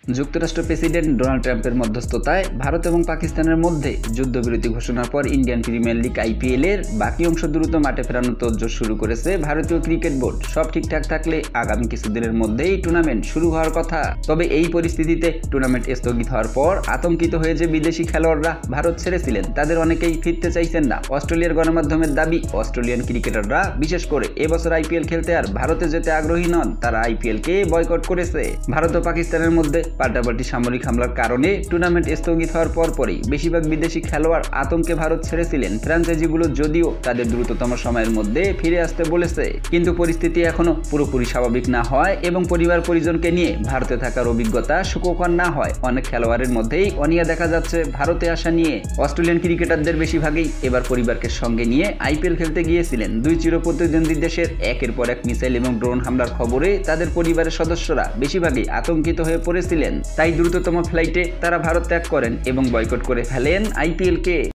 যুক্তরাষ্ট্র president Donald ট্রাম্পের মধ্যস্থতায় ভারত এবং পাকিস্তানের মধ্যে যুদ্ধবিরতি ঘোষণার পর ইন্ডিয়ান প্রিমিয়ার লিগ আইপিএল এর বাকি অংশ দ্রুত মাঠে ফেরানোর তোড়জোড় শুরু করেছে ভারতীয় ক্রিকেট বোর্ড। সব ঠিকঠাক থাকলে আগামী কিছুদিনের মধ্যেই টুর্নামেন্ট শুরু হওয়ার কথা। তবে এই পরিস্থিতিতে টুর্নামেন্ট স্থগিত হওয়ার পর আতঙ্কিত হয়ে যে বিদেশি খেলোয়াড়রা ভারত ছেড়েছিলেন তাদের অনেকেই ফিরতে চাইছেন না। অস্ট্রেলিয়ার গণমাধ্যমের দাবি, অস্ট্রেলিয়ান ক্রিকেটাররা বিশেষ করে এবছর আইপিএল খেলতে আর ভারতে যেতে আগ্রহী নন। তারা আইপিএল কে বয়কট করেছে। ভারত ও পাকিস্তানের মধ্যে পাল্টাপাল্টি সামরিক হামলার কারণে টুর্নামেন্ট স্থগিত হওয়ার পরপরই বেশিরভাগ বিদেশি খেলোয়াড় আতঙ্কে ভারত ছেড়েছিলেন। ফ্র্যাঞ্চাইজিগুলো যদিও তাদের দ্রুততম সময়ের মধ্যে ফিরে আসতে বলেছে, কিন্তু পরিস্থিতি এখনো পুরোপুরি স্বাভাবিক না হয় এবং পরিবার পরিজনকে নিয়ে ভারতে থাকার অভিজ্ঞতা সুখকর না হয় অনেক খেলোয়াড়ের মধ্যেই অনীহা দেখা যাচ্ছে ভারতে আসা নিয়ে। অস্ট্রেলিয়ান ক্রিকেটারদের বেশিরভাগই এবার পরিবারকে সঙ্গে নিয়ে আইপিএল খেলতে গিয়েছিলেন। দুই চিরপ্রতিদ্বন্দ্বী দেশের একের পর এক মিসাইল এবং ড্রোন হামলার খবরে তাদের পরিবারের সদস্যরা বেশিরভাগই আতঙ্কিত হয়ে পড়েছিলেন। তাই দ্রুততম ফ্লাইটে তারা ভারত ত্যাগ করেন এবং বয়কট করে ফেলেন আইপিএল কে।